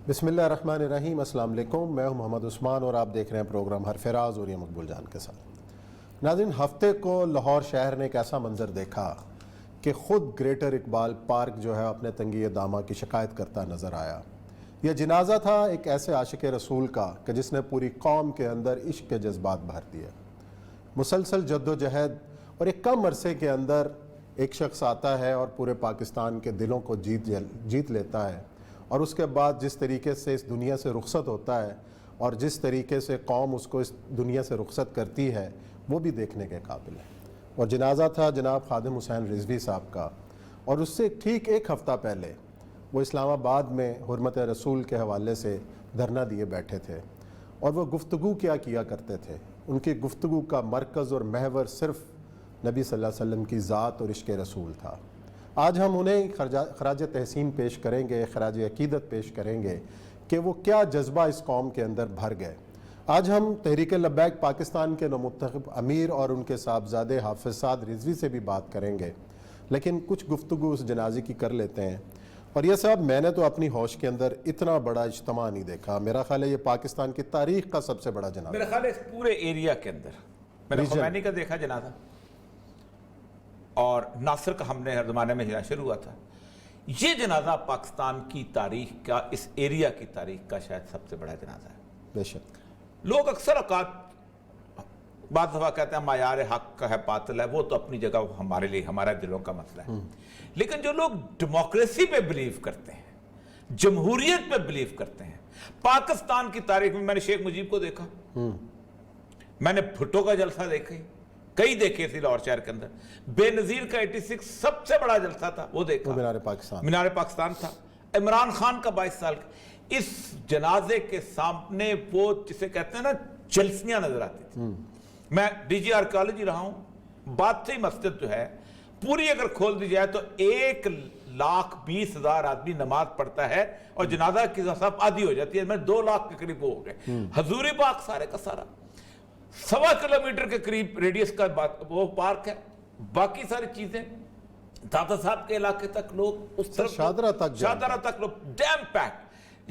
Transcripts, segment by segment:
بسم اللہ الرحمن الرحیم۔ السلام علیکم، میں ہوں محمد عثمان اور آپ دیکھ رہے ہیں پروگرام حرف راز اور یہ مقبول جان کے ساتھ۔ ناظرین، ہفتے کو لاہور شہر نے ایک ایسا منظر دیکھا کہ خود گریٹر اقبال پارک جو ہے اپنے تنگی دامہ کی شکایت کرتا نظر آیا۔ یہ جنازہ تھا ایک ایسے عاشق رسول کا کہ جس نے پوری قوم کے اندر عشق کے جذبات بھر دیے۔ مسلسل جد و جہد اور ایک کم عرصے کے اندر ایک شخص آتا ہے اور پورے پاکستان کے دلوں کو جیت لیتا ہے، اور اس کے بعد جس طریقے سے اس دنیا سے رخصت ہوتا ہے اور جس طریقے سے قوم اس کو اس دنیا سے رخصت کرتی ہے وہ بھی دیکھنے کے قابل ہے۔ اور جنازہ تھا جناب خادم حسین رضوی صاحب کا، اور اس سے ٹھیک ایک ہفتہ پہلے وہ اسلام آباد میں حرمت رسول کے حوالے سے دھرنا دیے بیٹھے تھے، اور وہ گفتگو کیا کرتے تھے۔ ان کی گفتگو کا مرکز اور محور صرف نبی صلی اللہ علیہ وسلم کی ذات اور عشق رسول تھا۔ آج ہم انہیں خراج تحسین پیش کریں گے، خراج عقیدت پیش کریں گے کہ وہ کیا جذبہ اس قوم کے اندر بھر گئے۔ آج ہم تحریک لبیک پاکستان کے نومنتخب امیر اور ان کے صاحبزادے حافظ سعد رضوی سے بھی بات کریں گے، لیکن کچھ گفتگو اس جنازے کی کر لیتے ہیں۔ اور یہ صاحب، میں نے تو اپنی ہوش کے اندر اتنا بڑا اجتماع نہیں دیکھا۔ میرا خیال ہے یہ پاکستان کی تاریخ کا سب سے بڑا جنازہ، میرا خیال ہے اس پورے ایریا کے اندر۔ میں نے خمینی کا دیکھا جنازہ، اور ناصر کا ہم نے ہر زمانے میں شروع ہوا تھا۔ یہ جنازہ پاکستان کی تاریخ کا، اس ایریا کی تاریخ کا شاید سب سے بڑا جنازہ ہے۔ بے شک لوگ اکثر اوقات بعض دفعہ کہتے ہیں معیار حق کا ہے باطل ہے، وہ تو اپنی جگہ ہمارے لیے ہمارے دلوں کا مسئلہ ہے، لیکن جو لوگ ڈیموکریسی پہ بلیو کرتے ہیں، جمہوریت پہ بلیو کرتے ہیں، پاکستان کی تاریخ میں نے شیخ مجیب کو دیکھا، میں نے بھٹو کا جلسہ دیکھا، کئی دیکھے تھے لاہور شہر کے اندر، بے نظیر کا 86 سب سے بڑا جلسہ تھا، وہ دیکھا، مینار پاکستان تھا، عمران خان کا 22 سال کا۔ اس جنازے کے سامنے وہ جسے کہتے ہیں نا جلسیاں نظر آتی تھی۔ میں ڈی جی آرکیالوجی رہا ہوں، بادشاہی مسجد جو ہے پوری اگر کھول دی جائے تو 1,20,000 آدمی نماز پڑھتا ہے، اور جنازہ کی سب آدھی ہو جاتی ہے، میں 2 لاکھ کے قریب ہو گئے۔ حضوری باغ سارے کا سارا 1.25 کلومیٹر کے قریب ریڈیس کا وہ پارک ہے، باقی ساری چیزیں دادا صاحب کے علاقے تک لوگ اس طرف شادرہ تک لوگ ڈیم پیک،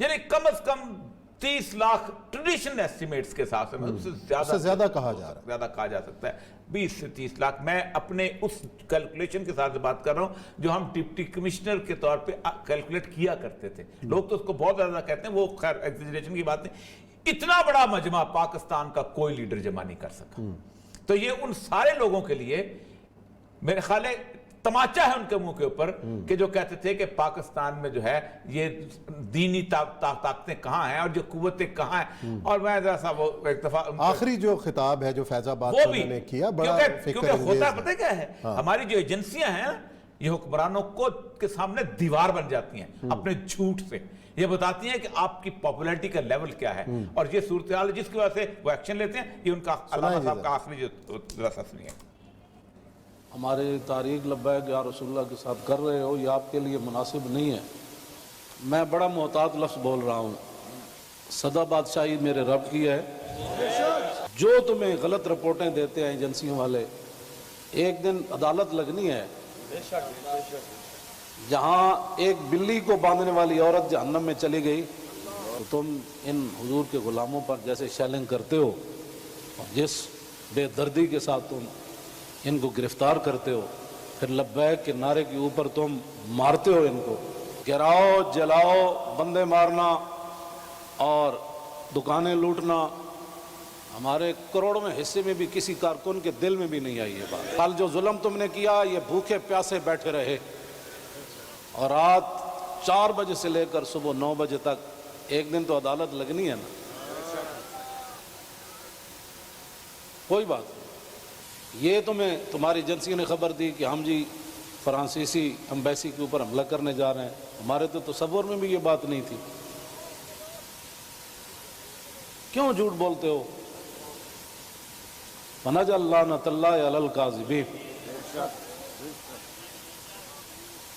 یعنی کم از کم 30 لاکھ ٹریڈیشنل ایسٹیمیٹس کے حساب سے، اس سے زیادہ کہا جا سکتا ہے، 20 سے 30 لاکھ۔ میں اپنے اس کیلکولیشن کے ساتھ بات کر رہا ہوں جو ہم ڈپٹی کمشنر کے طور پہ کیلکولیٹ کیا کرتے تھے۔ لوگ تو اس کو بہت زیادہ کہتے ہیں، وہ خیر ایگزیجریشن کی بات نہیں۔ اتنا بڑا مجمع پاکستان کا کوئی لیڈر جمع نہیں کر سکا، تو یہ ان سارے لوگوں کے لیے میرے خیال ہے تماچا ہے ان کے منہ کے اوپر، کہ جو کہتے تھے کہ پاکستان میں جو ہے یہ دینی طاقتیں کہاں ہیں اور جو قوتیں کہاں ہیں۔ اور میں ذرا سا وہ ایک دفعہ آخری جو خطاب ہے جو فیض آباد سے انہوں نے کیا، بڑا کیونکہ ہوتا پتہ کیا ہے، ہماری جو ایجنسیاں ہیں یہ حکمرانوں کو کے سامنے دیوار بن جاتی ہیں اپنے جھوٹ سے، یہ بتاتی ہیں کہ آپ کی پاپولیرٹی کا لیول کیا ہے، اور یہ صورتحال جس کی وجہ سے وہ ایکشن لیتے ہیں۔ یہ ان کا علامہ صاحب کا آخری جو رسمی ہے۔ ہمارے تاریخ لبیک یا رسول اللہ کے ساتھ کر رہے ہو، یہ آپ کے لیے مناسب نہیں ہے۔ میں بڑا محتاط لفظ بول رہا ہوں، سدا بادشاہی میرے رب کی ہے۔ جو تمہیں غلط رپورٹیں دیتے ہیں ایجنسیوں والے، ایک دن عدالت لگنی ہے، جہاں ایک بلی کو باندھنے والی عورت جہنم میں چلی گئی، تو تم ان حضور کے غلاموں پر جیسے شیلنگ کرتے ہو اور جس بے دردی کے ساتھ تم ان کو گرفتار کرتے ہو، پھر لبیک کے نعرے کے اوپر تم مارتے ہو ان کو، گراؤ جلاؤ، بندے مارنا اور دکانیں لوٹنا، ہمارے کروڑوں میں حصے میں بھی کسی کارکن کے دل میں بھی نہیں آئی یہ بات۔ کل جو ظلم تم نے کیا، یہ بھوکے پیاسے بیٹھے رہے، اور رات 4 بجے سے لے کر صبح 9 بجے تک، ایک دن تو عدالت لگنی ہے نا۔ کوئی بات نہیں، یہ تمہیں تمہاری ایجنسیوں نے خبر دی کہ ہم جی فرانسیسی امبیسی کے اوپر حملہ کرنے جا رہے ہیں، ہمارے تو تصور میں بھی یہ بات نہیں تھی۔ کیوں جھوٹ بولتے ہو؟ فَنَجَعَلْ لَعْنَتَ اللَّهِ عَلَى الْكَاذِبِينَ،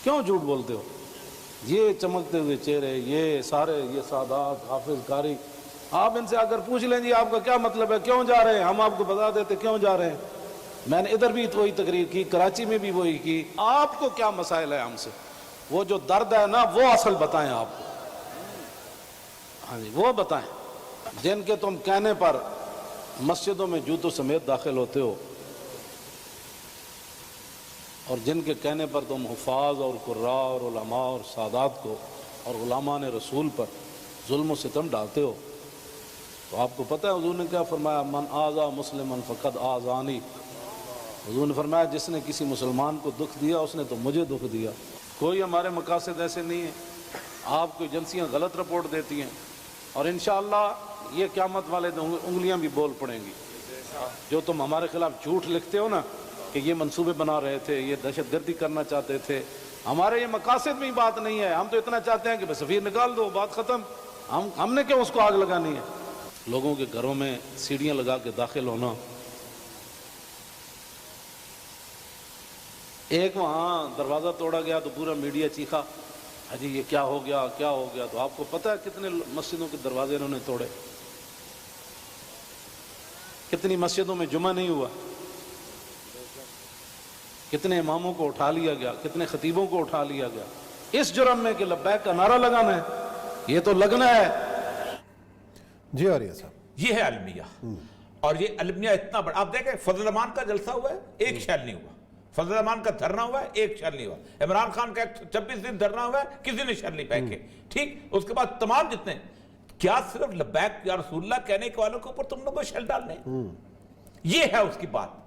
کیوں جھوٹ بولتے ہو؟ یہ چمکتے ہوئے چہرے، یہ سارے، یہ سادات، حافظ، قاری، آپ ان سے آ کر پوچھ لیں جی آپ کا کیا مطلب ہے، کیوں جا رہے ہیں، ہم آپ کو بتا دیتے کیوں جا رہے ہیں۔ میں نے ادھر بھی وہی تقریر کی، کراچی میں بھی وہی کی۔ آپ کو کیا مسائل ہے ہم سے؟ وہ جو درد ہے نا وہ اصل بتائیں آپ کو۔ ہاں جی وہ بتائیں جن کے تم کہنے پر مسجدوں میں جوتوں سمیت داخل ہوتے ہو اور جن کے کہنے پر تم حفاظ اور قراء اور علماء اور سادات کو اور غلامان رسول پر ظلم و ستم ڈالتے ہو، تو آپ کو پتہ ہے حضور نے کیا فرمایا؟ من آذا مسلمن فقد آذانی، حضور نے فرمایا جس نے کسی مسلمان کو دکھ دیا اس نے تو مجھے دکھ دیا۔ کوئی ہمارے مقاصد ایسے نہیں ہیں، آپ کو ایجنسیاں غلط رپورٹ دیتی ہیں اور انشاءاللہ یہ قیامت والے دن انگلیاں بھی بول پڑیں گی۔ جو تم ہمارے خلاف جھوٹ لکھتے ہو نا کہ یہ منصوبے بنا رہے تھے، یہ دہشت گردی کرنا چاہتے تھے، ہمارے یہ مقاصد میں ہی بات نہیں ہے، ہم تو اتنا چاہتے ہیں کہ بس سفیر نکال دو، بات ختم، ہم نے کیوں اس کو آگ لگانی ہے؟ لوگوں کے گھروں میں سیڑھیاں لگا کے داخل ہونا، ایک وہاں دروازہ توڑا گیا تو پورا میڈیا چیخا جی یہ کیا ہو گیا کیا ہو گیا، تو آپ کو پتہ ہے کتنے مسجدوں کے دروازے انہوں نے توڑے، کتنی مسجدوں میں جمعہ نہیں ہوا، کتنے اماموں کو اٹھا لیا گیا، کتنے خطیبوں کو اٹھا لیا گیا، اس جرم میں کہ لبیک کا نعرہ لگانا ہے، یہ تو لگنا ہے۔ جی عاریہ صاحب، یہ ہے المیہ، اور یہ المیہ اتنا بڑا، آپ دیکھیں فضل الرحمان کا جلسہ ہوا ہے، ایک شیل نہیں ہوا، فضل الرحمان کا دھرنا ہوا ہے، ایک شیل نہیں ہوا، عمران خان کا 26 دن دھرنا ہوا ہے، کسی نے شیل نہیں پھینکے، ٹھیک، اس کے بعد تمام جتنے، کیا صرف لبیک یا رسول اللہ کہنے کے والوں کے اوپر تم نے کوئی شیل ڈالنے؟ یہ ہے اس کی بات۔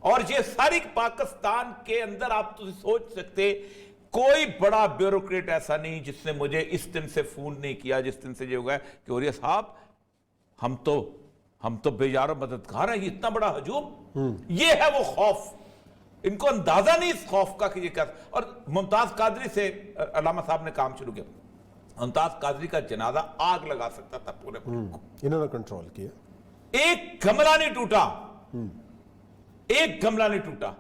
اور یہ ساری پاکستان کے اندر آپ تو سوچ سکتے کوئی بڑا بیوروکریٹ ایسا نہیں جس نے مجھے اس دن سے فون نہیں کیا، جس دن سے یہ ہوگا کہ عوریہ صاحب ہم تو بے یار و مددگار ہیں، یہ اتنا بڑا ہجوم، یہ ہے وہ خوف، ان کو اندازہ نہیں اس خوف کا کہ یہ کیا۔ اور ممتاز قادری سے علامہ صاحب نے کام شروع کیا، ممتاز قادری کا جنازہ آگ لگا سکتا تھا پورے ملک کو، انہوں نے کنٹرول کیا، ایک گملہ نہیں ٹوٹا، ایک گملہ نہیں ٹوٹا،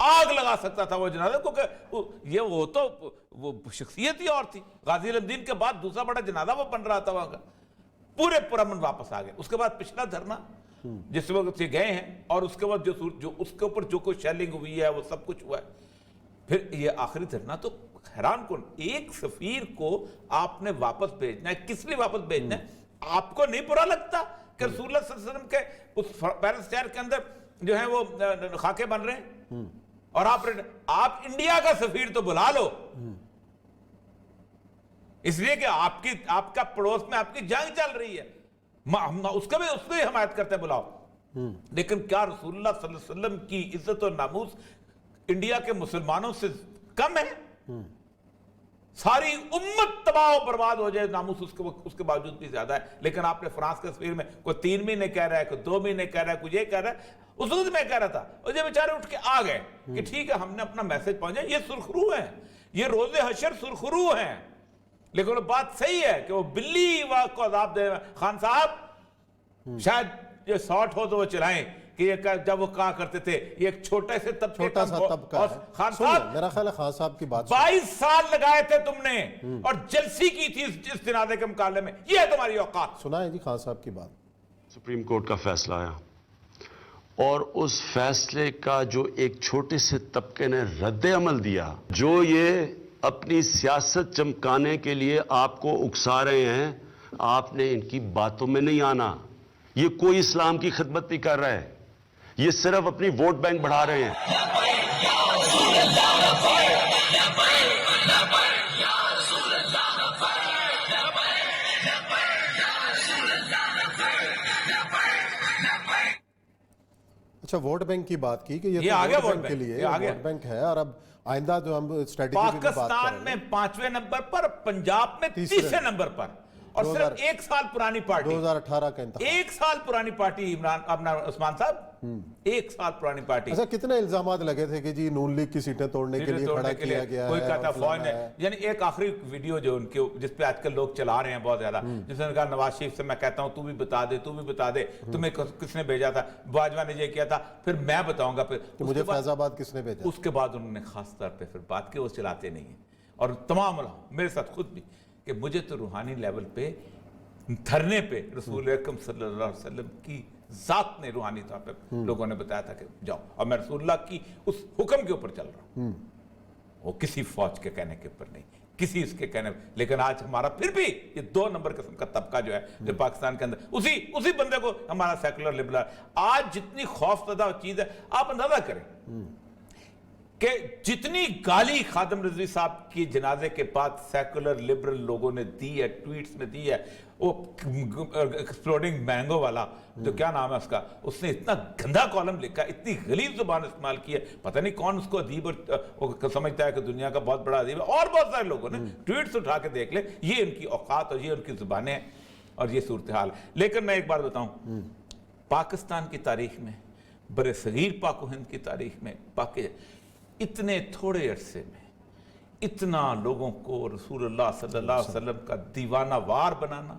آگ لگا سکتا تھا وہ جنازہ، کیونکہ یہ وہ تو وہ شخصیت ہی اور تھی، غازی الدین کے بعد دوسرا بڑا جنازہ وہ بن رہا تھا وہاں کا، پورے پرامن واپس آ گئے۔ اس کے بعد پچھلا دھرنا جس وقت سے گئے ہیں، اور اس کے بعد جو اس کے اوپر جو کوئی شیلنگ ہوئی ہے وہ سب کچھ ہوا ہے، پھر یہ آخری دھرنا تو حیران کن، ایک سفیر کو آپ نے واپس بھیجنا ہے، کس لیے واپس بھیجنا ہے؟ آپ کو نہیں برا لگتا کہ رسول اللہ صلی اللہ علیہ وسلم کے اس پیرس شہر کے اندر جو ہیں وہ خاکے بن رہے ہیں، اور آپ انڈیا کا سفیر تو بلا لو، اس لیے کہ آپ کا پڑوس میں آپ کی جنگ چل رہی ہے، اس کو بھی حمایت کرتے بلاؤ، لیکن کیا رسول اللہ صلی اللہ علیہ وسلم کی عزت و ناموس انڈیا کے مسلمانوں سے کم ہے؟ ساری امت تباہ و برباد ہو جائے، ناموس اس کے باوجود بھی زیادہ ہے، لیکن آپ نے فرانس کے سفیر میں کوئی 3 مہینے کہہ رہا ہے، کوئی 2 مہینے کہہ رہا ہے، کوئی یہ کہہ رہا ہے، اس وقت میں کہہ رہا تھا، اور یہ بیچارے اٹھ کے آ گئے کہ ٹھیک ہے ہم نے اپنا میسج پہنچا، یہ سرخرو ہیں، یہ روز حشر سرخرو ہیں، لیکن وہ بات صحیح ہے کہ وہ بلی کو عذاب دے۔ خان صاحب شاید یہ 60 ہو تو وہ چلائیں کہ یہ جب وہ کہا کرتے تھے یہ ایک چھوٹے سے طبقے چھوٹا سا طبقہ ہے۔ خان صاحب میرا خیال ہے خان صاحب کی بات 22 سال لگائے تھے تم نے اور جلسی کی تھی اس جنازے کے مقابلے میں، یہ ہے تمہاری اوقات۔ سنائیں جی خان صاحب کی بات۔ سپریم کورٹ کا فیصلہ آیا اور اس فیصلے کا جو ایک چھوٹے سے طبقے نے رد عمل دیا، جو یہ اپنی سیاست چمکانے کے لیے آپ کو اکسا رہے ہیں، آپ نے ان کی باتوں میں نہیں آنا۔ یہ کوئی اسلام کی خدمت نہیں کر رہا ہے، یہ صرف اپنی ووٹ بینک بڑھا رہے ہیں۔ اچھا ووٹ بینک کی بات کی کہ یہ آگے ووٹ بینک کے لیے ووٹ بینک ہے، اور اب آئندہ جو ہم اسٹریٹجی کی بات کر رہے ہیں، پاکستان میں 5ویں نمبر پر، پنجاب میں 30ویں نمبر پر، اور صرف 1 سال پرانی پارٹی، 2018 کا انتخاب، 1 سال پرانی پارٹی، اپنا عثمان صاحب 1 سال پرانی پارٹی۔ اچھا کتنے الزامات لگے تھے کہ جی نون لیگ کی سیٹیں توڑنے کے لیے کھڑا کیا گیا ہے، کوئی کہتا فوج نے، یعنی ایک آخری ویڈیو جو ان کے جس پہ آج کل لوگ چلا رہے ہیں بہت زیادہ، جس نے کہا نواز شریف سے میں کہتا ہوں تو بھی بتا دے، تمہیں کس نے بھیجا تھا، باجوہ نے یہ کیا تھا، پھر میں بتاؤں گا، پھر مجھے فیض آباد کس نے بھیجا۔ اس کے بعد انہوں نے خاص طور پہ پھر بات کی، وہ چلاتے نہیں ہیں، اور تمام میرے ساتھ خود بھی، کہ مجھے تو روحانی لیول پہ دھرنے پہ رسول اکرم صلی اللہ علیہ وسلم کی ذات نے روحانی طور پہ لوگوں نے بتایا تھا کہ جاؤ، اور میں رسول اللہ کی اس حکم کے اوپر چل رہا ہوں، وہ کسی فوج کے کہنے کے اوپر نہیں، کسی اس کے کہنے میں. لیکن آج ہمارا پھر بھی یہ 2 نمبر قسم کا طبقہ جو ہے جو پاکستان کے اندر اسی بندے کو ہمارا سیکولر لبرل آج جتنی خوف زدہ چیز ہے. آپ اندازہ کریں کہ جتنی گالی خادم رضوی صاحب کی جنازے کے بعد سیکولر لبرل لوگوں نے دی ہے, ٹویٹس میں دی ہے, وہ ایکسپلوڈنگ مینگو والا جو کیا نام ہے اس نے اتنا گندا کالم لکھا, اتنی غلیظ زبان استعمال کی ہے, پتہ نہیں کون اس کو ادیب اور سمجھتا ہے کہ دنیا کا بہت بڑا ادیب ہے. اور بہت سارے لوگوں نے ٹویٹس اٹھا کے دیکھ لے, یہ ان کی اوقات اور یہ ان کی زبانیں ہیں اور یہ صورتحال. لیکن میں ایک بات بتاؤں, پاکستان کی تاریخ میں, بر صغیر پاک و ہند کی تاریخ میں, اتنے تھوڑے عرصے میں اتنا لوگوں کو رسول اللہ صلی اللہ علیہ وسلم کا دیوانہ وار بنانا,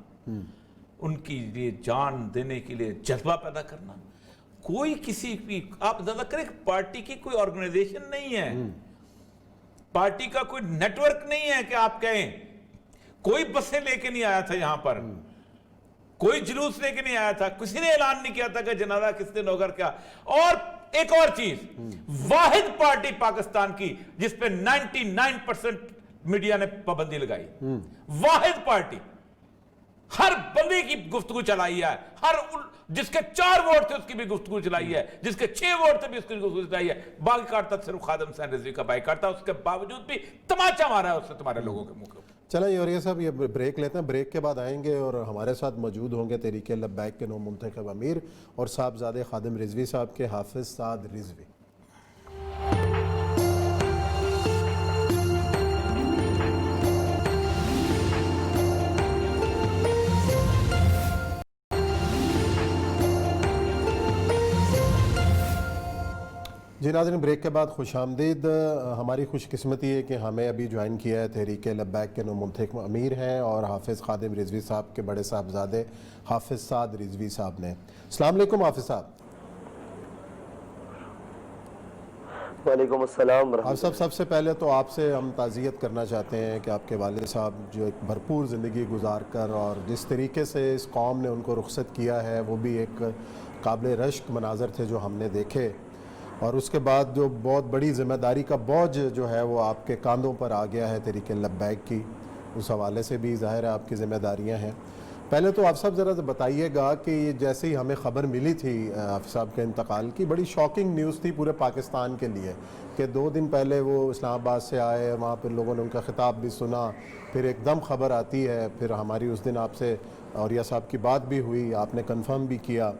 ان کی لیے جان دینے کے لیے جذبہ پیدا کرنا, کوئی کسی بھی, آپ اندازہ کریں پارٹی کی کوئی آرگنائزیشن نہیں ہے, پارٹی کا کوئی نیٹ ورک نہیں ہے کہ آپ کہیں کوئی بسیں لے کے نہیں آیا تھا یہاں پر, کوئی جلوس لے کے نہیں آیا تھا, کسی نے اعلان نہیں کیا تھا کہ جنازہ کس دن ہوگا کیا. اور ایک اور چیز, واحد پارٹی پاکستان کی جس پہ 99% میڈیا نے پابندی لگائی, واحد پارٹی, ہر بندے کی گفتگو چلائی ہے, جس کے 4 ووٹ تھے اس کی بھی گفتگو چلائی ہے, جس کے 6 ووٹ تھے بھی اس کی گفتگو چلائی ہے. باقی کاٹتا صرف خادم حسین رضوی کا بائی کاٹتا, اس کے باوجود بھی تماچا مارا ہے اس نے تمہارے لوگوں کے منہ کے. چلیں یوریہ صاحب یہ بریک لیتے ہیں, بریک کے بعد آئیں گے اور ہمارے ساتھ موجود ہوں گے تحریک لبیک کے نو منتخب امیر اور صاحبزادے خادم رضوی صاحب کے حافظ سعد رضوی. جی ناظرین, بریک کے بعد خوش آمدید. ہماری خوش قسمتی ہے کہ ہمیں ابھی جوائن کیا ہے تحریک لبیک کے نو منتخب امیر ہیں اور حافظ خادم رضوی صاحب کے بڑے صاحبزادے حافظ سعد رضوی صاحب نے. السلام علیکم حافظ صاحب. وعلیکم السلام ورحمۃ حافظ صاحب, سب سے پہلے تو آپ سے ہم تعزیت کرنا چاہتے ہیں کہ آپ کے والد صاحب جو ایک بھرپور زندگی گزار کر اور جس طریقے سے اس قوم نے ان کو رخصت کیا ہے وہ بھی ایک قابل رشک مناظر تھے جو ہم نے دیکھے, اور اس کے بعد جو بہت بڑی ذمہ داری کا بوجھ جو ہے وہ آپ کے کاندھوں پر آ گیا ہے تحریک لبیک کی, اس حوالے سے بھی ظاہر ہے آپ کی ذمہ داریاں ہیں. پہلے تو آپ صاحب ذرا بتائیے گا کہ یہ جیسے ہی ہمیں خبر ملی تھی حافظ صاحب کے انتقال کی, بڑی شاکنگ نیوز تھی پورے پاکستان کے لیے کہ 2 دن پہلے وہ اسلام آباد سے آئے, وہاں پہ لوگوں نے ان کا خطاب بھی سنا, پھر ایک دم خبر آتی ہے, پھر ہماری اس دن آپ سے اوریہ صاحب کی بات بھی ہوئی, آپ نے کنفرم بھی کیا.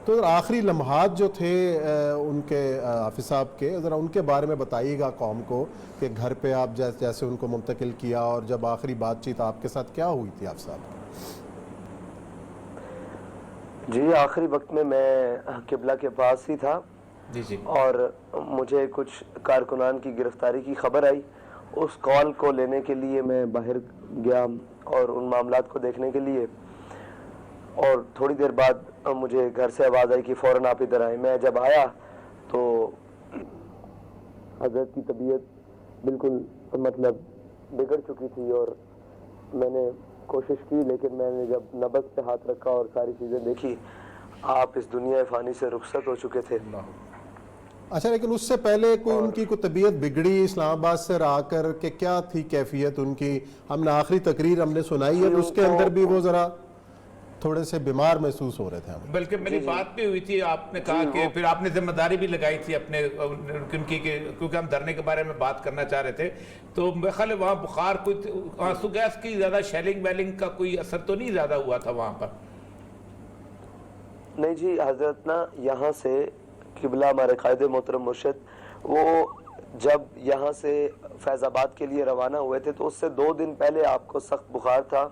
تو آخری لمحات جو تھے ان کے حافظ صاحب کے, ذرا ان کے بارے میں بتائیے گا قوم کو کہ گھر پہ آپ جیسے ان کو منتقل کیا اور جب آخری بات چیت آپ کے ساتھ کیا ہوئی تھی حافظ صاحب. جی آخری وقت میں قبلہ کے پاس ہی تھا اور مجھے کچھ کارکنان کی گرفتاری کی خبر آئی. اس کال کو لینے کے لیے میں باہر گیا اور ان معاملات کو دیکھنے کے لیے, اور تھوڑی دیر بعد مجھے گھر سے آواز آئی کہ فوراً آپ ادھر آئیں. میں جب آیا تو حضرت کی طبیعت بالکل مطلب بگڑ چکی تھی اور میں نے کوشش کی, لیکن میں نے جب نبض پہ ہاتھ رکھا اور ساری چیزیں دیکھی, آپ اس دنیا فانی سے رخصت ہو چکے تھے. اچھا, لیکن اس سے پہلے کوئی ان کی کوئی طبیعت بگڑی اسلام آباد سے آ کر کہ کیا تھی کیفیت ان کی؟ ہم نے آخری تقریر ہم نے سنائی ہے تو اس کے اندر بھی وہ ذرا تھوڑے سے بیمار محسوس ہو رہے تھے ہمیں. بلکہ میری بات بھی ہوئی تھی, آپ نے کہا کہ پھر آپ نے ذمہ داری بھی لگائی تھی اپنے ان کی, کیونکہ ہم دھرنے کے بارے میں بات کرنا چاہ رہے تھے, تو میرے خیال ہے وہاں بخار کوئی آنسو گیس کی زیادہ شیلنگ ویلنگ کا کوئی اثر تو نہیں زیادہ ہوا تھا وہاں پر؟ نہیں جی, حضرت نا یہاں سے قبلہ ہمارے قائد محترم مرشد وہ جب یہاں سے فیض آباد کے لیے روانہ ہوئے تھے تو اس سے 2 دن پہلے آپ کو سخت بخار تھا,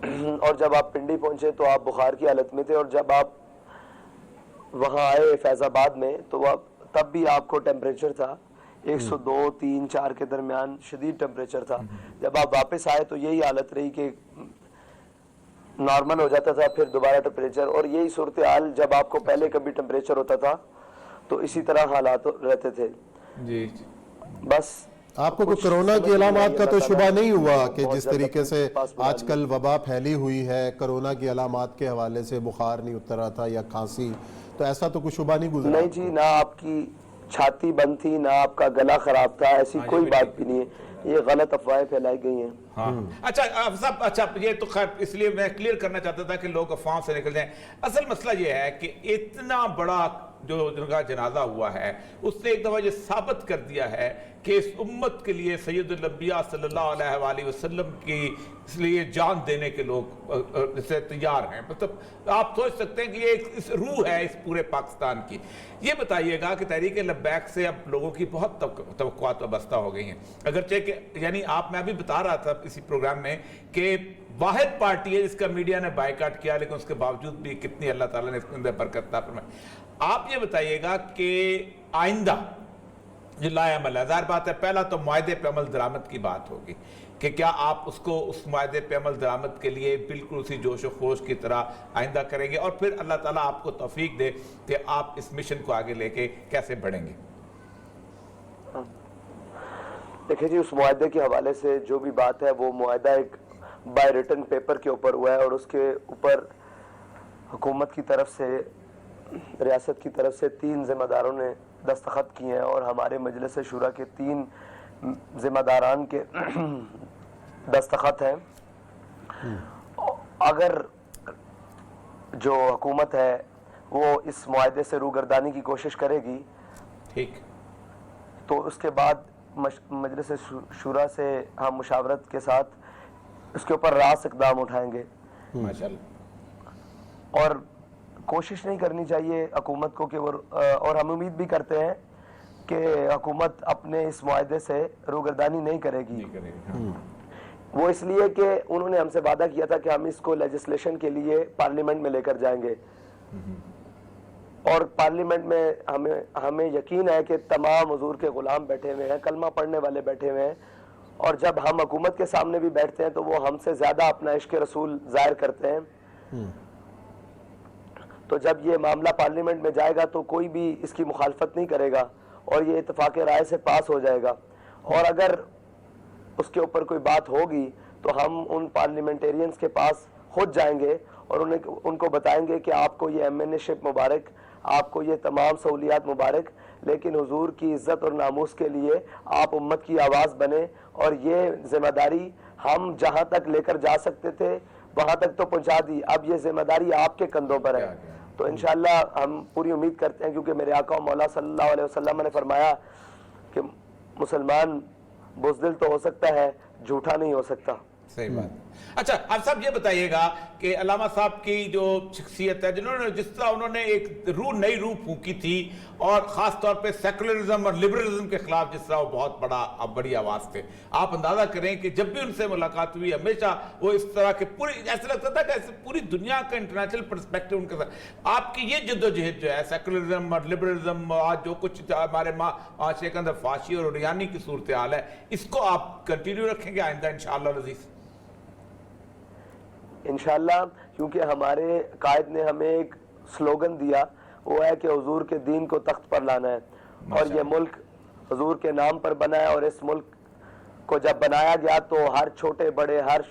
اور جب آپ پنڈی پہنچے تو آپ بخار کی حالت میں تھے, اور جب آپ وہاں آئے فیض آباد میں تو تب بھی آپ کو ٹیمپریچر تھا 102, 3, 4 کے درمیان شدید ٹیمپریچر تھا. جب آپ واپس آئے تو یہی حالت رہی کہ نارمل ہو جاتا تھا, پھر دوبارہ ٹیمپریچر, اور یہی صورتحال جب آپ کو پہلے کبھی ٹیمپریچر ہوتا تھا تو اسی طرح حالات رہتے تھے. جی بس آپ کو کوئی کرونا کی علامات کا تو شبہ نہیں ہوا کہ جس طریقے سے آج کل وبا پھیلی ہوئی ہے, کرونا کی علامات کے حوالے سے بخار نہیں اتر رہا تھا یا کھانسی, تو ایسا تو کوئی شبہ نہیں گزرا؟ نہیں جی, نہ آپ کی چھاتی بند تھی، نہ آپ کا گلا خراب تھا، ایسی کوئی بات بھی نہیں ہے، یہ غلط افواہیں پھیلائی گئی ہیں۔ ہاں اچھا صاحب، اچھا یہ تو خیر اس لیے میں کلیئر کرنا چاہتا تھا کہ لوگ افواہوں سے نکل جائیں۔ اصل مسئلہ یہ ہے کہ اتنا بڑا جو جن کا جنازہ ہوا ہے اس نے ایک دفعہ یہ ثابت کر دیا ہے کہ اس امت کے لیے سید الانبیاء صلی اللہ علیہ وآلہ وسلم کی اس لیے جان دینے کے لوگ اسے تیار ہیں۔ مطلب آپ سوچ سکتے ہیں کہ یہ ایک روح ہے اس پورے پاکستان کی۔ یہ بتائیے گا کہ تحریک لبیک سے اب لوگوں کی بہت توقعات وابستہ ہو گئی ہیں، اگرچہ کہ یعنی میں بھی بتا رہا تھا اسی پروگرام میں کہ واحد پارٹی ہے جس کا میڈیا نے بائیکاٹ کیا، لیکن اس کے باوجود بھی کتنی اللہ تعالیٰ نے اس کے اندر برکت عطا فرمائی۔ آپ یہ بتائیے گا کہ آئندہ جو لائے عمل ہے، ظاہر بات ہے پہلا تو معاہدے پہ عمل درآمد کی بات ہوگی کہ کیا آپ اس کو اس معاہدے پہ عمل درآمد کے لیے بالکل اسی جوش و خروش کی طرح آئندہ کریں گے، اور پھر اللہ تعالیٰ آپ کو توفیق دے کہ آپ اس مشن کو آگے لے کے کیسے بڑھیں گے؟ دیکھیں جی، اس معاہدے کے حوالے سے جو بھی بات ہے وہ معاہدہ ایک بائی ریٹن پیپر کے اوپر ہوا ہے، اور اس کے اوپر حکومت کی طرف سے، ریاست کی طرف سے 3 ذمہ داروں نے دستخط کیے ہیں، اور ہمارے مجلس شورا کے 3 ذمہ داران کے دستخط ہیں۔ اگر جو حکومت ہے وہ اس معاہدے سے روگردانی کی کوشش کرے گی ٹھیک، تو اس کے بعد مجلس شورا سے ہم مشاورت کے ساتھ اس کے اوپر راست اقدام اٹھائیں گے، ماشاءاللہ۔ اور کوشش نہیں کرنی چاہیے حکومت کو کہ وہ، اور ہم امید بھی کرتے ہیں کہ حکومت اپنے اس معاہدے سے روگردانی نہیں کرے گی۔ وہ اس لیے کہ انہوں نے ہم سے وعدہ کیا تھا کہ ہم اس کو لیجسلیشن کے لیے پارلیمنٹ میں لے کر جائیں گے، اور پارلیمنٹ میں ہمیں یقین ہے کہ تمام حضور کے غلام بیٹھے ہوئے ہیں، کلمہ پڑھنے والے بیٹھے ہوئے ہیں، اور جب ہم حکومت کے سامنے بھی بیٹھتے ہیں تو وہ ہم سے زیادہ اپنا عشق رسول ظاہر کرتے ہیں۔ تو جب یہ معاملہ پارلیمنٹ میں جائے گا تو کوئی بھی اس کی مخالفت نہیں کرے گا، اور یہ اتفاق رائے سے پاس ہو جائے گا، اور اگر اس کے اوپر کوئی بات ہوگی تو ہم ان پارلیمنٹیرینز کے پاس خود جائیں گے اور ان کو بتائیں گے کہ آپ کو یہ ایم این اے شپ مبارک، آپ کو یہ تمام سہولیات مبارک، لیکن حضور کی عزت اور ناموس کے لیے آپ امت کی آواز بنیں، اور یہ ذمہ داری ہم جہاں تک لے کر جا سکتے تھے وہاں تک تو پہنچا دی، اب یہ ذمہ داری آپ کے کندھوں پر ہے۔ تو انشاءاللہ ہم پوری امید کرتے ہیں، کیونکہ میرے آقا و مولا صلی اللہ علیہ وسلم نے فرمایا کہ مسلمان بزدل تو ہو سکتا ہے، جھوٹا نہیں ہو سکتا۔ صحیح بات۔ اچھا آپ صاحب یہ بتائیے گا کہ علامہ صاحب کی جو شخصیت ہے، جنہوں نے جس طرح انہوں نے ایک نئی روح پھونکی تھی، اور خاص طور پہ سیکولرزم اور لبرلزم کے خلاف جس طرح وہ بہت بڑی آواز تھے، آپ اندازہ کریں کہ جب بھی ان سے ملاقات ہوئی ہمیشہ وہ اس طرح کے ایسا لگتا تھا کہ ایسے پوری دنیا کا انٹرنیشنل پرسپیکٹو ان کے ساتھ۔ آپ کی یہ جد و جہد جو ہے سیکولرزم اور لبرلزم، آج جو کچھ ہمارے معاشرے کے اندر فحاشی اور عریانی کی صورتحال ہے، اس کو آپ کنٹینیو رکھیں گے آئندہ انشاءاللہ العزیز؟ انشاءاللہ، کیونکہ ہمارے قائد نے ہمیں ایک سلوگن دیا، وہ ہے کہ حضور کے دین کو تخت پر لانا ہے، اور یہ ملک حضور کے نام پر بنا ہے، اور اس ملک کو جب بنایا گیا تو ہر چھوٹے بڑے ہر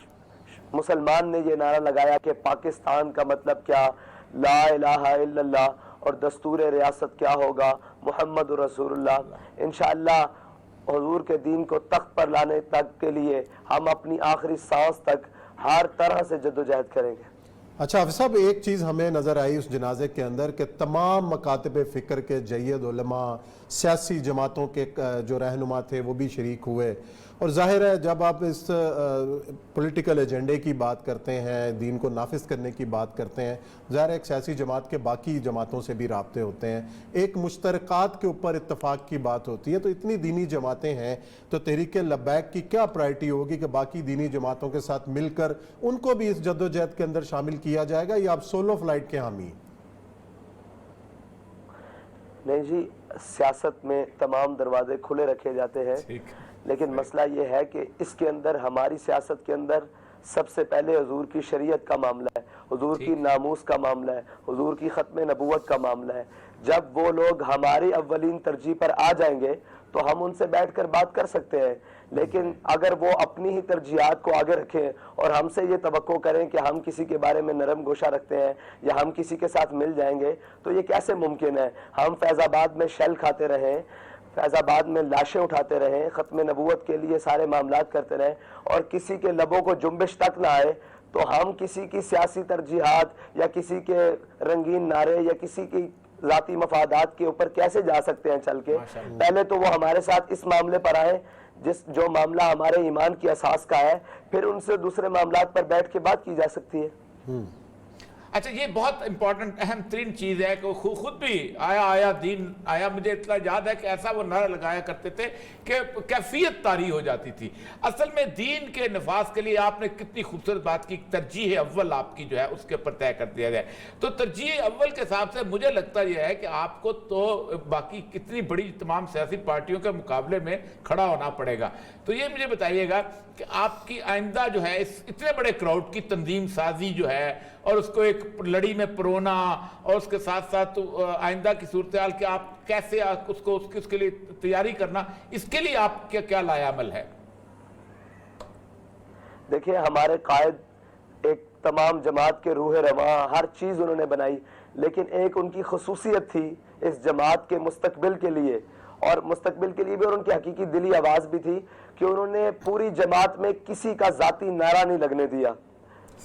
مسلمان نے یہ نعرہ لگایا کہ پاکستان کا مطلب کیا، لا الہ الا اللہ، اور دستور ریاست کیا ہوگا، محمد رسول اللہ۔ انشاءاللہ حضور کے دین کو تخت پر لانے تک کے لیے ہم اپنی آخری سانس تک ہر طرح سے جدوجہد کریں گے۔ اچھا حافظ صاحب، ایک چیز ہمیں نظر آئی اس جنازے کے اندر کہ تمام مکاتب فکر کے جید علماء، سیاسی جماعتوں کے جو رہنما تھے وہ بھی شریک ہوئے، اور ظاہر ہے جب آپ اس پولیٹیکل ایجنڈے کی بات کرتے ہیں، دین کو نافذ کرنے کی بات کرتے ہیں، ظاہر ہے ایک سیاسی جماعت کے باقی جماعتوں سے بھی رابطے ہوتے ہیں، ایک مشترکات کے اوپر اتفاق کی بات ہوتی ہے۔ تو اتنی دینی جماعتیں ہیں تو تحریک لبیک کی کیا پرائرٹی ہوگی کہ باقی دینی جماعتوں کے ساتھ مل کر ان کو بھی اس جد و جہد کے اندر شامل کیا جائے گا، یا آپ سولو فلائٹ کے حامی؟ نہیں جی، سیاست میں تمام دروازے کھلے رکھے جاتے ہیں، لیکن مسئلہ یہ ہے کہ اس کے اندر، ہماری سیاست کے اندر سب سے پہلے حضور کی شریعت کا معاملہ ہے، حضور کی ناموس کا معاملہ ہے، حضور کی ختم نبوت کا معاملہ ہے۔ جب وہ لوگ ہماری اولین ترجیح پر آ جائیں گے تو ہم ان سے بیٹھ کر بات کر سکتے ہیں. لیکن اگر وہ اپنی ہی ترجیحات کو آگے رکھیں اور ہم سے یہ توقع کریں کہ ہم کسی کے بارے میں نرم گوشہ رکھتے ہیں یا ہم کسی کے ساتھ مل جائیں گے, تو یہ کیسے ممکن ہے؟ ہم فیض آباد میں شیل کھاتے رہیں, فیض آباد میں لاشیں اٹھاتے رہیں, ختم نبوت کے لیے سارے معاملات کرتے رہیں اور کسی کے لبوں کو جنبش تک نہ آئے, تو ہم کسی کی سیاسی ترجیحات یا کسی کے رنگین نعرے یا کسی کی ذاتی مفادات کے اوپر کیسے جا سکتے ہیں چل کے؟ پہلے تو وہ ہمارے ساتھ اس معاملے پر آئیں جو معاملہ ہمارے ایمان کی اساس کا ہے, پھر ان سے دوسرے معاملات پر بیٹھ کے بات کی جا سکتی ہے. اچھا یہ بہت امپورٹنٹ اہم ترین چیز ہے کہ وہ خود بھی آیا دین آیا. مجھے اطلاع یاد ہے کہ ایسا وہ نعرہ لگایا کرتے تھے کہ کیفیت طاری ہو جاتی تھی. اصل میں دین کے نفاذ کے لیے آپ نے کتنی خوبصورت بات کی, ترجیح اول آپ کی جو ہے اس کے اوپر طے کر دیا جائے. تو ترجیح اول کے حساب سے مجھے لگتا یہ ہے کہ آپ کو تو باقی کتنی بڑی تمام سیاسی پارٹیوں کے مقابلے میں کھڑا ہونا پڑے گا. تو یہ مجھے بتائیے گا کہ آپ کی آئندہ جو ہے اس اتنے بڑے کراؤڈ کی تنظیم سازی جو ہے اور اس کو ایک لڑی میں پرونا اور اس کے ساتھ ساتھ آئندہ کی صورتحال کہ آپ کیسے اس کے لیے تیاری کرنا, اس کے لیے آپ کیا لائے عمل ہے؟ دیکھیں ہمارے قائد ایک تمام جماعت کے روح رواں ہر چیز انہوں نے بنائی, لیکن ایک ان کی خصوصیت تھی اس جماعت کے مستقبل کے لیے اور مستقبل کے لیے بھی, اور ان کی حقیقی دلی آواز بھی تھی کہ انہوں نے پوری جماعت میں کسی کا ذاتی نعرہ نہیں لگنے دیا,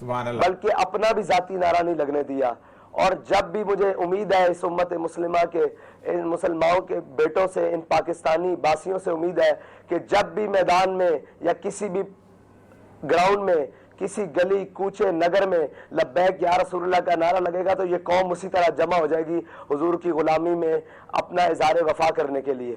بلکہ اپنا بھی ذاتی نعرہ نہیں لگنے دیا. اور جب بھی مجھے امید ہے اس امت مسلمہ کے, ان مسلمانوں کے بیٹوں سے, ان پاکستانی باسیوں سے امید ہے کہ جب بھی میدان میں یا کسی بھی گراؤنڈ میں, کسی گلی کوچے نگر میں لبیک یا رسول اللہ کا نعرہ لگے گا تو یہ قوم اسی طرح جمع ہو جائے گی حضور کی غلامی میں اپنا اظہار وفا کرنے کے لیے.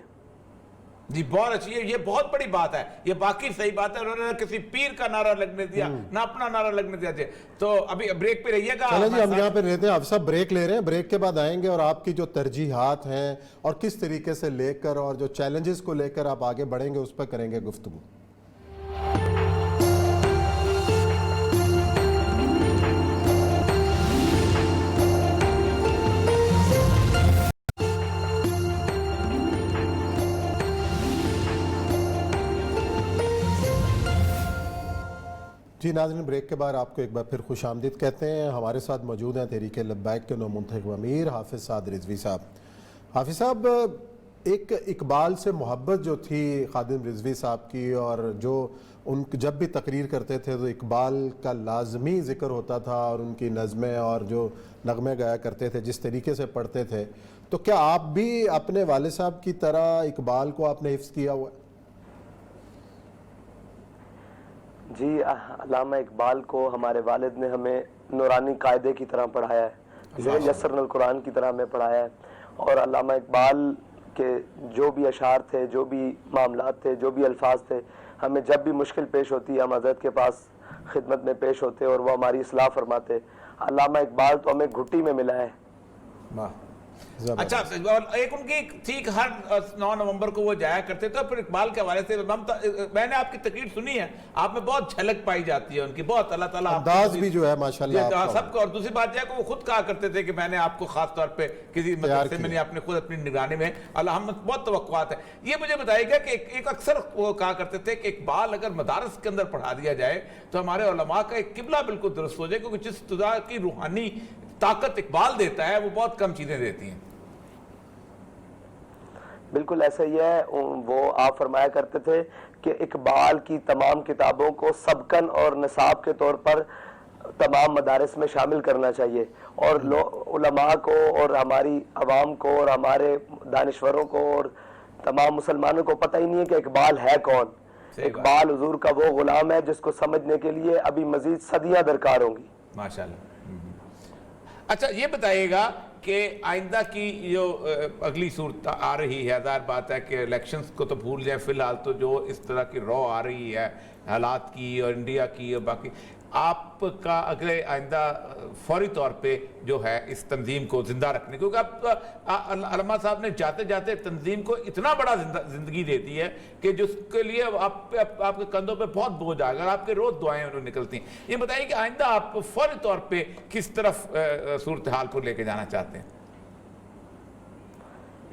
جی بہت اچھی ہے, یہ بہت بڑی بات ہے, یہ باقی صحیح بات ہے. انہوں نے کسی پیر کا نعرہ لگنے دیا نہ اپنا نعرہ لگنے دیا. تو ابھی بریک پہ رہیے گا. چلیں جی ہم یہاں پہ رہتے ہیں, اب سب بریک لے رہے ہیں, بریک کے بعد آئیں گے اور آپ کی جو ترجیحات ہیں اور کس طریقے سے لے کر اور جو چیلنجز کو لے کر آپ آگے بڑھیں گے اس پہ کریں گے گفتگو. جی ناظرین, بریک کے بعد آپ کو ایک بار پھر خوش آمدید کہتے ہیں. ہمارے ساتھ موجود ہیں تحریک لبیک کے نو منتخب امیر حافظ سعد رضوی صاحب. حافظ صاحب, ایک اقبال سے محبت جو تھی خادم رضوی صاحب کی, اور جو ان جب بھی تقریر کرتے تھے تو اقبال کا لازمی ذکر ہوتا تھا اور ان کی نظمیں اور جو نغمے گایا کرتے تھے جس طریقے سے پڑھتے تھے, تو کیا آپ بھی اپنے والد صاحب کی طرح اقبال کو آپ نے حفظ کیا ہوا ہے؟ جی علامہ اقبال کو ہمارے والد نے ہمیں نورانی قاعدے کی طرح پڑھایا ہے, زیر یسرن القرآن کی طرح ہمیں پڑھایا ہے. اور علامہ اقبال کے جو بھی اشعار تھے, جو بھی معاملات تھے, جو بھی الفاظ تھے, ہمیں جب بھی مشکل پیش ہوتی ہے ہم حضرت کے پاس خدمت میں پیش ہوتے اور وہ ہماری اصلاح فرماتے. علامہ اقبال تو ہمیں گھٹی میں ملا ہے. اچھا, اور ایک ان کی تھی کہ ہر 9 نومبر کو وہ جایا کرتے تھے. پھر اقبال کے حوالے سے میں نے آپ کی تقریر سنی ہے, آپ میں بہت جھلک پائی جاتی ہے ان کی, بہت. اللہ تعالیٰ انداز بھی جو ہے ماشاءاللہ سب کو. اور دوسری بات یہ ہے کہ وہ خود کہا کرتے تھے کہ میں نے آپ کو خاص طور پہ کسی مدرسے میں نہیں, آپ نے خود اپنی نگرانی میں. ہم بہت توقعات ہیں. یہ مجھے بتائیے گا کہ ایک اکثر وہ کہا کرتے تھے کہ اقبال اگر مدارس کے اندر پڑھا دیا جائے تو ہمارے علماء کا ایک قبلہ بالکل درست ہو جائے, کیونکہ جس خدا کی روحانی طاقت اقبال دیتا ہے وہ بہت کم چیزیں دیتی ہیں. بالکل ایسا ہی ہے. وہ آپ فرمایا کرتے تھے کہ اقبال کی تمام کتابوں کو سبقن اور نصاب کے طور پر تمام مدارس میں شامل کرنا چاہیے, اور علماء کو اور ہماری عوام کو اور ہمارے دانشوروں کو اور تمام مسلمانوں کو پتہ ہی نہیں ہے کہ اقبال ہے کون. اقبال حضور کا وہ غلام ہے جس کو سمجھنے کے لیے ابھی مزید صدیاں درکار ہوں گی. ماشاءاللہ. اچھا یہ بتائیے گا کہ آئندہ کی جو اگلی صورت آ رہی ہے, ظاہر بات ہے کہ الیکشنز کو تو بھول جائیں, فی الحال تو جو اس طرح کی رو آ رہی ہے حالات کی اور انڈیا کی اور باقی, آپ کا اگلے آئندہ فوری طور پہ جو ہے اس تنظیم کو زندہ رکھنے, کیونکہ اب علماء صاحب نے جاتے جاتے تنظیم کو اتنا بڑا زندگی دیتی ہے کہ جس کے لیے آپ کے کندھوں پہ بہت بوجھ آ گیا, آپ کے روز دعائیں نکلتی ہیں. یہ بتائیے کہ آئندہ آپ فوری طور پہ کس طرف صورتحال کو لے کے جانا چاہتے ہیں؟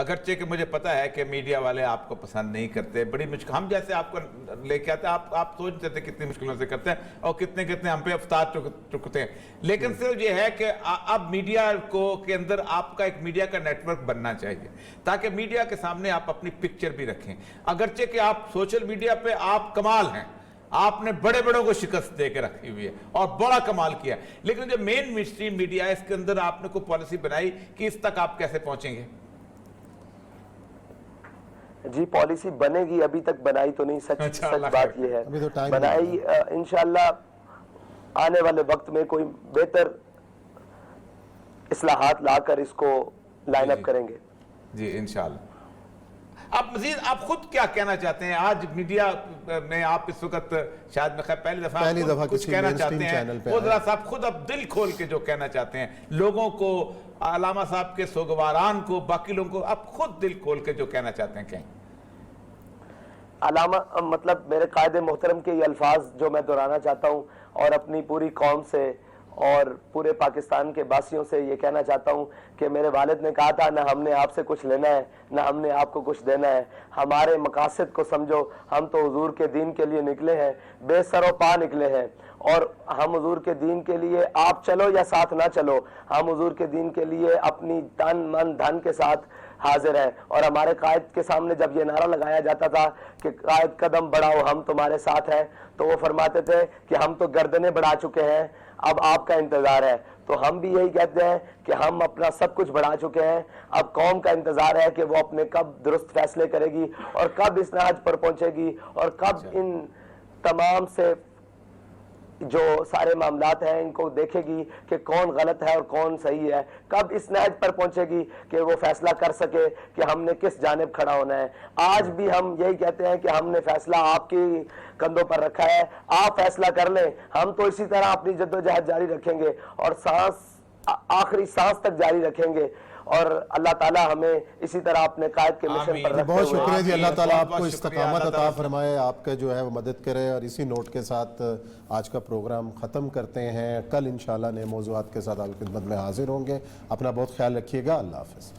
اگرچہ کہ مجھے پتا ہے کہ میڈیا والے آپ کو پسند نہیں کرتے, بڑی مشکل, ہم جیسے آپ کو لے کے آتے ہیں, آپ سوچتے تھے کتنی مشکلوں سے کرتے ہیں اور کتنے ہم پہ افطار چکتے ہیں. لیکن صرف یہ ہے کہ اب میڈیا کے اندر آپ کا ایک میڈیا کا نیٹ ورک بننا چاہیے تاکہ میڈیا کے سامنے آپ اپنی پکچر بھی رکھیں. اگرچہ کہ آپ سوشل میڈیا پہ آپ کمال ہیں, آپ نے بڑے بڑوں کو شکست دے کے رکھی ہوئی ہے اور بڑا کمال کیا, لیکن جو مین اسٹریم میڈیا ہے اس کے اندر آپ نے کوئی پالیسی بنائی کہ اس تک آپ کیسے پہنچیں گے؟ جی پالیسی بنے گی, ابھی تک بنائی تو نہیں, سچ بات یہ ابھی تو ہے. ٹائم بنائی انشاءاللہ آنے والے وقت میں کوئی بہتر اصلاحات لا کر اس کو لائن اپ کریں گے. جی انشاءاللہ. آپ مزید آپ خود کیا کہنا چاہتے ہیں آج میڈیا میں, آپ اس وقت شاید میں پہلی دفعہ کچھ کہنا چاہتے ہیں, وہ ذرا صاحب خود اب دل کھول کے جو کہنا چاہتے ہیں لوگوں کو, علامہ صاحب کے سوگواران کو, باقی لوگوں کو, آپ خود دل کھول کے جو کہنا چاہتے ہیں کہیں. علامہ مطلب میرے قائد محترم کے یہ الفاظ جو میں دہرانا چاہتا ہوں اور اپنی پوری قوم سے اور پورے پاکستان کے باسیوں سے یہ کہنا چاہتا ہوں کہ میرے والد نے کہا تھا نہ ہم نے آپ سے کچھ لینا ہے نہ ہم نے آپ کو کچھ دینا ہے, ہمارے مقاصد کو سمجھو, ہم تو حضور کے دین کے لیے نکلے ہیں, بے سر و پا نکلے ہیں, اور ہم حضور کے دین کے لیے آپ چلو یا ساتھ نہ چلو, ہم حضور کے دین کے لیے اپنی تن من دھن کے ساتھ حاضر ہیں. اور ہمارے قائد کے سامنے جب یہ نعرہ لگایا جاتا تھا کہ قائد قدم بڑھاؤ ہم تمہارے ساتھ ہیں, تو وہ فرماتے تھے کہ ہم تو گردنیں بڑھا چکے ہیں, اب آپ کا انتظار ہے. تو ہم بھی یہی کہتے ہیں کہ ہم اپنا سب کچھ بڑھا چکے ہیں, اب قوم کا انتظار ہے کہ وہ اپنے کب درست فیصلے کرے گی اور کب اس نہج پر پہنچے گی اور کب ان تمام سے جو سارے معاملات ہیں ان کو دیکھے گی کہ کون غلط ہے اور کون صحیح ہے, کب اس نہج پر پہنچے گی کہ وہ فیصلہ کر سکے کہ ہم نے کس جانب کھڑا ہونا ہے. آج بھی ہم یہی کہتے ہیں کہ ہم نے فیصلہ آپ کی کندھوں پر رکھا ہے, آپ فیصلہ کر لیں, ہم تو اسی طرح اپنی جدوجہد جاری رکھیں گے اور آخری سانس تک جاری رکھیں گے, اور اللہ تعالیٰ ہمیں اسی طرح اپنے قائد کے مشن پر رکھتے بہت ہوئے. شکریہ جی, اللہ تعالیٰ آپ کو استقامت عطا فرمائے, آپ کا جو ہے وہ مدد کرے. اور اسی نوٹ کے ساتھ آج کا پروگرام ختم کرتے ہیں. کل انشاءاللہ نئے موضوعات کے ساتھ آپ کی خدمت میں حاضر ہوں گے. اپنا بہت خیال رکھیے گا. اللہ حافظ.